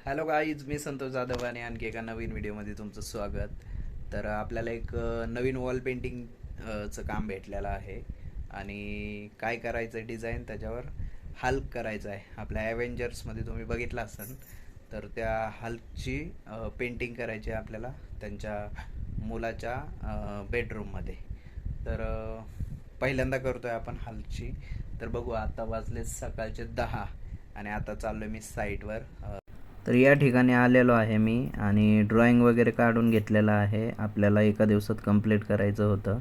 Hello guys, मी संतोष जाधव आणि आणखी एका नवीन व्हिडिओमध्ये तुमचं स्वागत. तर आपल्याला एक नवीन वॉल पेंटिंग चं काम भेटलेलं आहे आणि काय करायचं आहे, डिझाईन त्याच्यावर हल्क करायचं आहे. आपल्या ॲव्हेंजर्समध्ये तुम्ही बघितलं असेल तर त्या हल्कची पेंटिंग करायची आहे आपल्याला त्यांच्या मुलाच्या बेडरूममध्ये. तर पहिल्यांदा करतो आहे आपण हल्कची. तर बघू, आता वाजले सकाळचे 10 आणि आता चाललो आहे मी साईटवर. तर या ठिकाणी आलेलो आहे मी आणि ड्रॉइंग वगैरे काढून घेतलेलं आहे. आपल्याला एका दिवसात कंप्लीट करायचं होतं,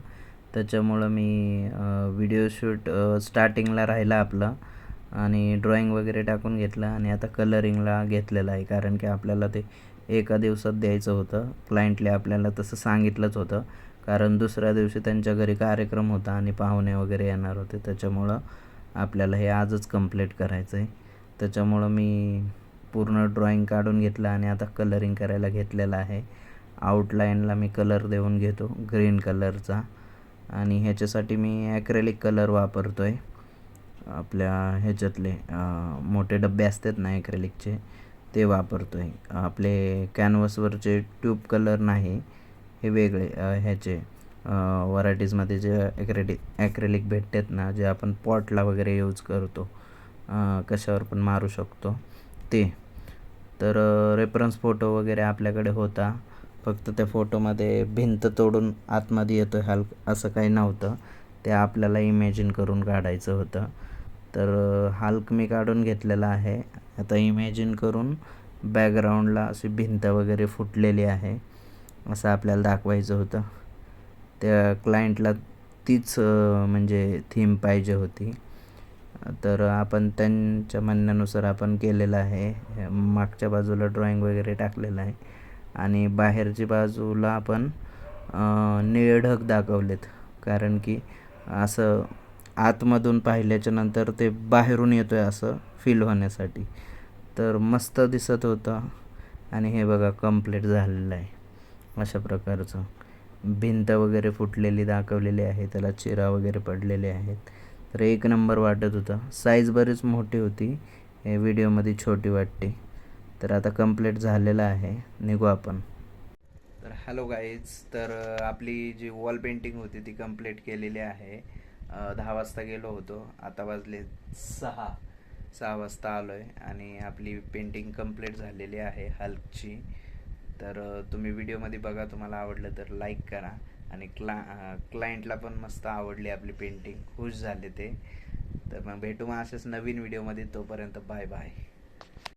त्याच्यामुळं मी व्हिडिओ शूट स्टार्टिंगला राहिला आपलं आणि ड्रॉइंग वगैरे टाकून घेतलं आणि आता कलरिंगला घेतलेलं आहे, कारण की आपल्याला ते एका दिवसात द्यायचं होतं. क्लायंटले आपल्याला तसं सांगितलंच होतं, कारण दुसऱ्या दिवशी त्यांच्या घरी कार्यक्रम होता आणि पाहुणे वगैरे येणार होते, त्याच्यामुळं आपल्याला हे आजच कंप्लीट करायचं आहे. त्याच्यामुळं मी पूर्ण ड्रॉइंग काढून घेतलं आणि आता कलरिंग करायला घेतलेलं आहे. आउटलाईनला मी कलर देऊन घेतो ग्रीन कलरचा आणि ह्याच्यासाठी मी ॲक्रेलिक कलर वापरतो आहे. आपल्या ह्याच्यातले मोठे डबे असतात ना ॲक्रेलिकचे, ते वापरतो आहे. आपले कॅनव्हसवरचे ट्यूब कलर नाही, हे वेगळे ह्याचे व्हरायटीजमध्ये जे ॲक्रेलिक भेटतात ना, जे आपण पॉटला वगैरे यूज करतो, कशावर पण मारू शकतो ते. तर रेफरन्स फोटो वगैरे आपल्याकडे होता, फक्त त्या फोटोमध्ये भिंत तोडून आतमध्ये येतो आहे हल्क, असं काही नव्हतं. ते आपल्याला इमॅजिन करून काढायचं होतं. तर हल्क मी काढून घेतलेला आहे. आता इमॅजिन करून बॅकग्राऊंडला अशी भिंत वगैरे फुटलेली आहे असं आपल्याला दाखवायचं होतं. त्या क्लायंटला तीच म्हणजे थीम पाहिजे होती. तर आपण त्यांच्या म्हणण्यानुसार आपण केलेलं आहे. मागच्या बाजूला ड्रॉइंग वगैरे टाकलेलं आहे आणि बाहेरची बाजूला आपण निळे ढग दाखवलेत, कारण की असं आतमधून पाहिल्याच्या नंतर ते बाहेरून येतो आहे असं फील होण्यासाठी. तर मस्त दिसत होतं आणि हे बघा कंप्लीट झालेलं आहे अशा प्रकारचं. भिंत वगैरे फुटलेली दाखवलेली आहे, त्याला चिरा वगैरे पडलेले आहेत. तर एक नंबर वाटत होतं. साईज बरीच मोठी होती, हे व्हिडिओमध्ये छोटी वाटते. तर आता कंप्लीट झालेलं आहे, निघू आपण. तर हॅलो गाईज, तर आपली जी वॉल पेंटिंग होती ती कंप्लीट केलेली आहे. 10 वाजता गेलो होतो, आता वाजले 6 वाजता आलो आहे आणि आपली पेंटिंग कंप्लीट झालेली आहे हल्कची. तर तुम्ही व्हिडिओमध्ये बघा, तुम्हाला आवडलं तर लाईक करा आणि क्लायंटला पण मस्त आवडली आपली पेंटिंग, खुश झाले ते. तर मग भेटू मग अशाच नवीन व्हिडिओमध्ये. तोपर्यंत बाय बाय.